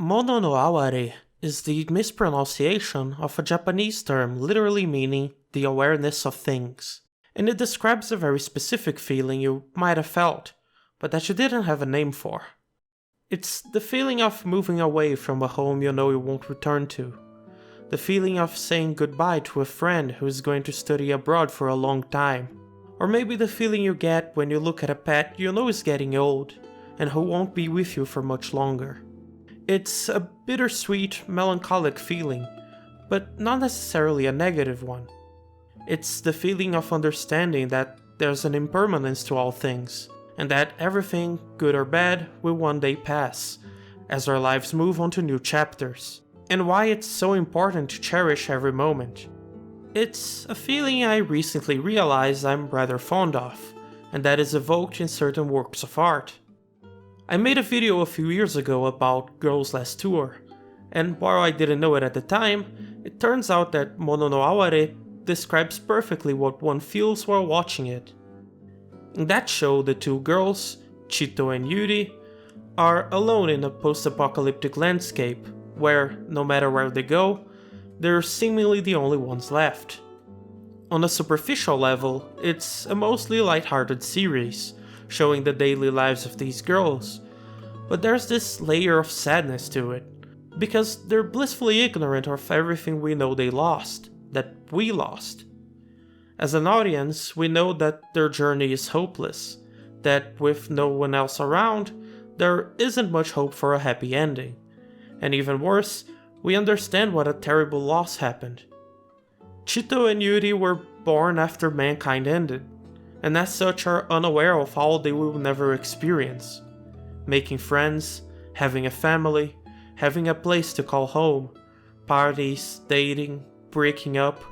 Mono no aware is the mispronunciation of a Japanese term literally meaning the awareness of things, and it describes a very specific feeling you might have felt, but that you didn't have a name for. It's the feeling of moving away from a home you know you won't return to, the feeling of saying goodbye to a friend who is going to study abroad for a long time, or maybe the feeling you get when you look at a pet you know is getting old, and who won't be with you for much longer. It's a bittersweet, melancholic feeling, but not necessarily a negative one. It's the feeling of understanding that there's an impermanence to all things, and that everything, good or bad, will one day pass, as our lives move on to new chapters, and why it's so important to cherish every moment. It's a feeling I recently realized I'm rather fond of, and that is evoked in certain works of art. I made a video a few years ago about Girls' Last Tour, and while I didn't know it at the time, it turns out that Mono no aware describes perfectly what one feels while watching it. In that show, the two girls, Chito and Yuri, are alone in a post-apocalyptic landscape, where, no matter where they go, they're seemingly the only ones left. On a superficial level, it's a mostly lighthearted series, showing the daily lives of these girls, but there's this layer of sadness to it, because they're blissfully ignorant of everything we know they lost, that we lost. As an audience, we know that their journey is hopeless, that with no one else around, there isn't much hope for a happy ending, and even worse, we understand what a terrible loss happened. Chito and Yuri were born after mankind ended, and as such are unaware of all they will never experience. Making friends, having a family, having a place to call home, parties, dating, breaking up,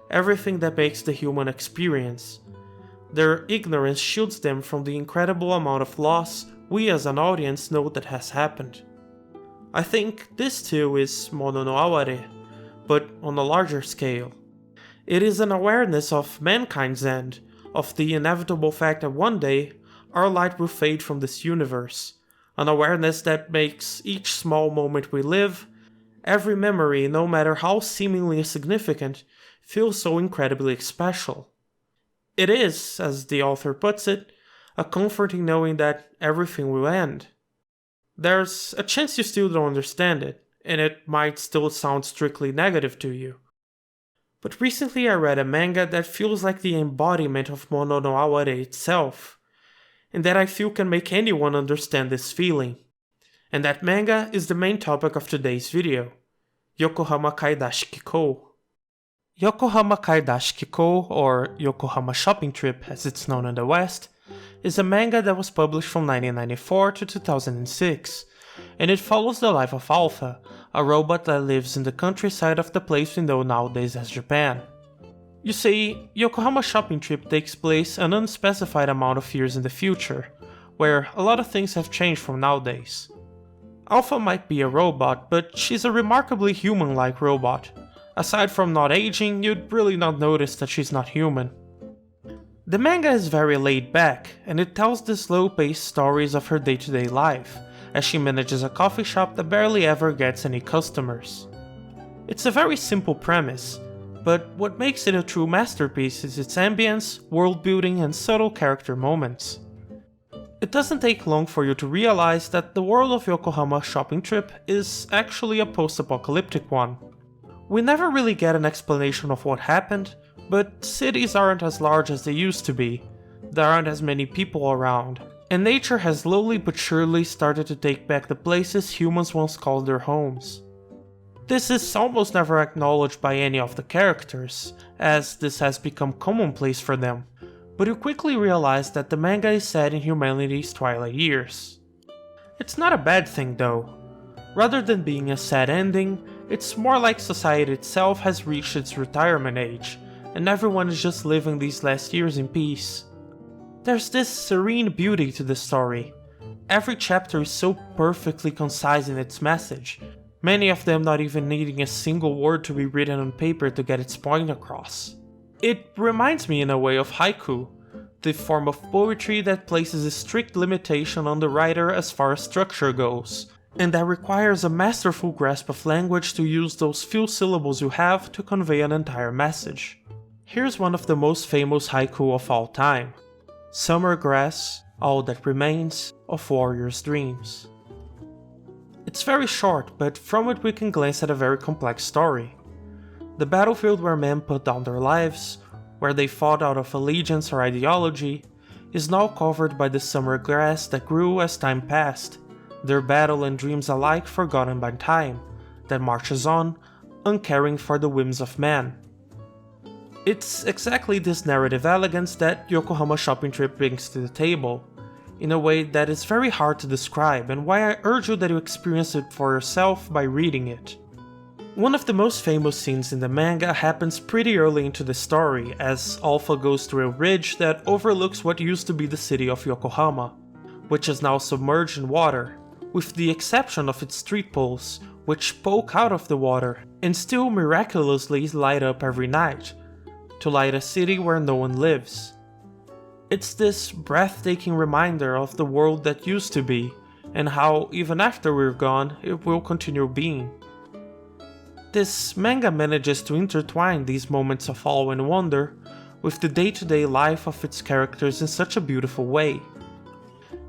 everything that makes the human experience. Their ignorance shields them from the incredible amount of loss we as an audience know that has happened. I think this too is Mono no aware, but on a larger scale. It is an awareness of mankind's end, of the inevitable fact that one day, our light will fade from this universe, an awareness that makes each small moment we live, every memory, no matter how seemingly insignificant, feel so incredibly special. It is, as the author puts it, a comforting knowing that everything will end. There's a chance you still don't understand it, and it might still sound strictly negative to you. But recently I read a manga that feels like the embodiment of Mono no aware itself, and that I feel can make anyone understand this feeling. And that manga is the main topic of today's video, Yokohama Kaidashi Kikou. Yokohama Kaidashi Kikou, or Yokohama Shopping Trip as it's known in the West, is a manga that was published from 1994 to 2006, and it follows the life of Alpha, a robot that lives in the countryside of the place we know nowadays as Japan. You see, Yokohama Shopping Trip takes place an unspecified amount of years in the future, where a lot of things have changed from nowadays. Alpha might be a robot, but she's a remarkably human-like robot. Aside from not aging, you'd really not notice that she's not human. The manga is very laid back, and it tells the slow-paced stories of her day-to-day life, as she manages a coffee shop that barely ever gets any customers. It's a very simple premise, but what makes it a true masterpiece is its ambience, world building, and subtle character moments. It doesn't take long for you to realize that the world of Yokohama Shopping Trip is actually a post-apocalyptic one. We never really get an explanation of what happened, but cities aren't as large as they used to be, there aren't as many people around, and nature has slowly but surely started to take back the places humans once called their homes. This is almost never acknowledged by any of the characters, as this has become commonplace for them, but you quickly realize that the manga is set in humanity's twilight years. It's not a bad thing though. Rather than being a sad ending, it's more like society itself has reached its retirement age, and everyone is just living these last years in peace. There's this serene beauty to the story. Every chapter is so perfectly concise in its message, many of them not even needing a single word to be written on paper to get its point across. It reminds me in a way of haiku, the form of poetry that places a strict limitation on the writer as far as structure goes, and that requires a masterful grasp of language to use those few syllables you have to convey an entire message. Here's one of the most famous haiku of all time. Summer grass, all that remains of warriors' dreams. It's very short, but from it we can glance at a very complex story. The battlefield where men put down their lives, where they fought out of allegiance or ideology, is now covered by the summer grass that grew as time passed, their battle and dreams alike forgotten by time, that marches on, uncaring for the whims of man. It's exactly this narrative elegance that Yokohama shopping trip brings to the table, in a way that is very hard to describe, and why I urge you that you experience it for yourself by reading it. One of the most famous scenes in the manga happens pretty early into the story, as Alpha goes through a ridge that overlooks what used to be the city of Yokohama, which is now submerged in water, with the exception of its street poles, which poke out of the water and still miraculously light up every night, to light a city where no one lives. It's this breathtaking reminder of the world that used to be, and how, even after we're gone, it will continue being. This manga manages to intertwine these moments of awe and wonder with the day-to-day life of its characters in such a beautiful way.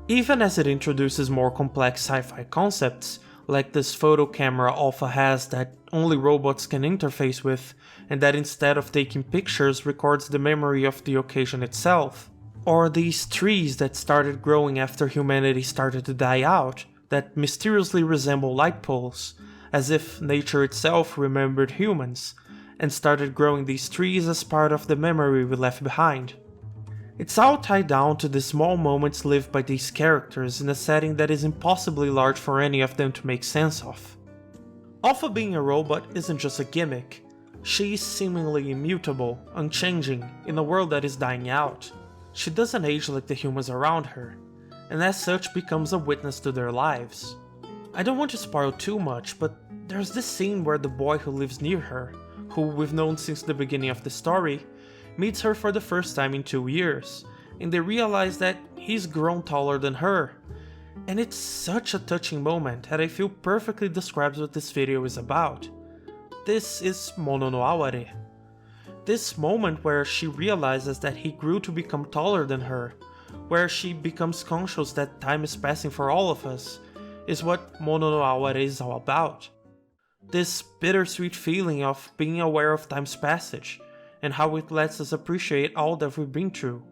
Even as it introduces more complex sci-fi concepts, like this photo camera Alpha has that only robots can interface with, and that instead of taking pictures records the memory of the occasion itself. Or these trees that started growing after humanity started to die out, that mysteriously resemble light poles, as if nature itself remembered humans, and started growing these trees as part of the memory we left behind. It's all tied down to the small moments lived by these characters in a setting that is impossibly large for any of them to make sense of. Alpha being a robot isn't just a gimmick. She's seemingly immutable, unchanging, in a world that is dying out. She doesn't age like the humans around her, and as such becomes a witness to their lives. I don't want to spoil too much, but there's this scene where the boy who lives near her, who we've known since the beginning of the story, meets her for the first time in 2 years, and they realize that he's grown taller than her. And it's such a touching moment that I feel perfectly describes what this video is about. This is Mono no Aware. This moment where she realizes that he grew to become taller than her, where she becomes conscious that time is passing for all of us, is what Mono no Aware is all about. This bittersweet feeling of being aware of time's passage, and how it lets us appreciate all that we've been through.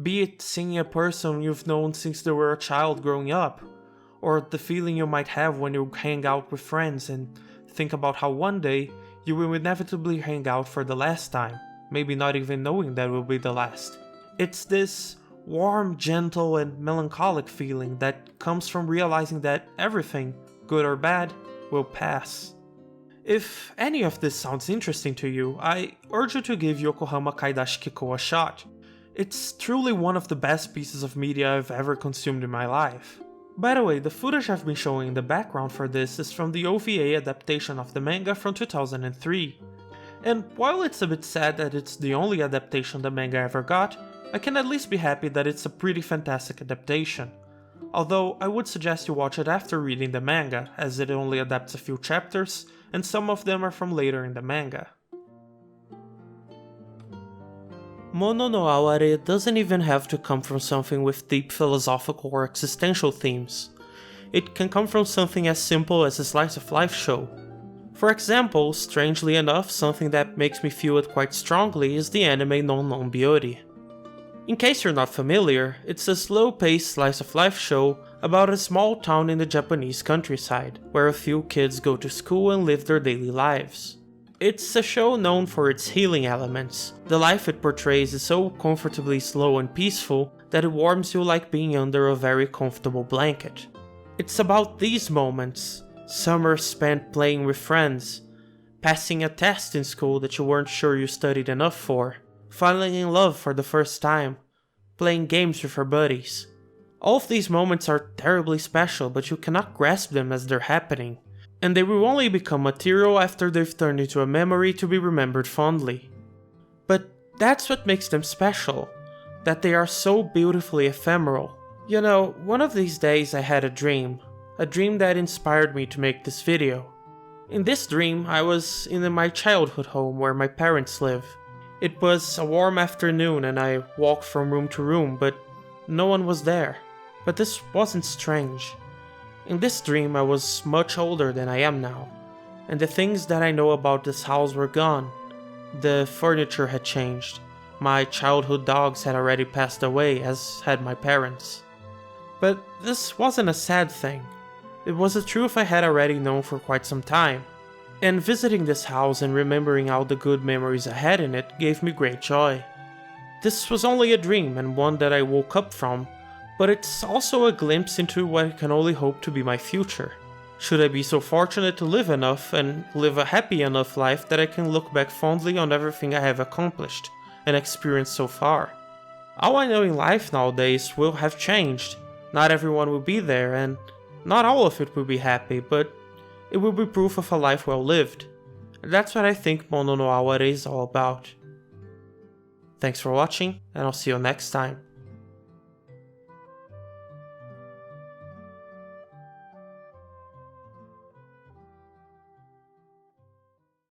Be it seeing a person you've known since they were a child growing up, or the feeling you might have when you hang out with friends and think about how one day you will inevitably hang out for the last time, maybe not even knowing that will be the last. It's this warm, gentle, and melancholic feeling that comes from realizing that everything, good or bad, will pass. If any of this sounds interesting to you, I urge you to give Yokohama Kaidashi Kikou a shot. It's truly one of the best pieces of media I've ever consumed in my life. By the way, the footage I've been showing in the background for this is from the OVA adaptation of the manga from 2003. And while it's a bit sad that it's the only adaptation the manga ever got, I can at least be happy that it's a pretty fantastic adaptation. Although I would suggest you watch it after reading the manga, as it only adapts a few chapters, and some of them are from later in the manga. Mono no Aware doesn't even have to come from something with deep philosophical or existential themes. It can come from something as simple as a slice of life show. For example, strangely enough, something that makes me feel it quite strongly is the anime Non Non Biyori. In case you're not familiar, it's a slow-paced slice of life show about a small town in the Japanese countryside, where a few kids go to school and live their daily lives. It's a show known for its healing elements. The life it portrays is so comfortably slow and peaceful that it warms you like being under a very comfortable blanket. It's about these moments, summers spent playing with friends, passing a test in school that you weren't sure you studied enough for, falling in love for the first time, playing games with your buddies. All of these moments are terribly special, but you cannot grasp them as they're happening, and they will only become material after they've turned into a memory to be remembered fondly. But that's what makes them special, that they are so beautifully ephemeral. You know, one of these days I had a dream. a dream that inspired me to make this video. In this dream, I was in my childhood home where my parents live. It was a warm afternoon and I walked from room to room, but no one was there. But this wasn't strange. In this dream, I was much older than I am now, and the things that I know about this house were gone. The furniture had changed. My childhood dogs had already passed away, as had my parents. But this wasn't a sad thing. It was a truth I had already known for quite some time. And visiting this house and remembering all the good memories I had in it gave me great joy. This was only a dream and one that I woke up from, but it's also a glimpse into what I can only hope to be my future. Should I be so fortunate to live enough and live a happy enough life that I can look back fondly on everything I have accomplished and experienced so far. All I know in life nowadays will have changed. Not everyone will be there, and not all of it will be happy, but it will be proof of a life well lived. And that's what I think Mono no Aware is all about. Thanks for watching, and I'll see you next time.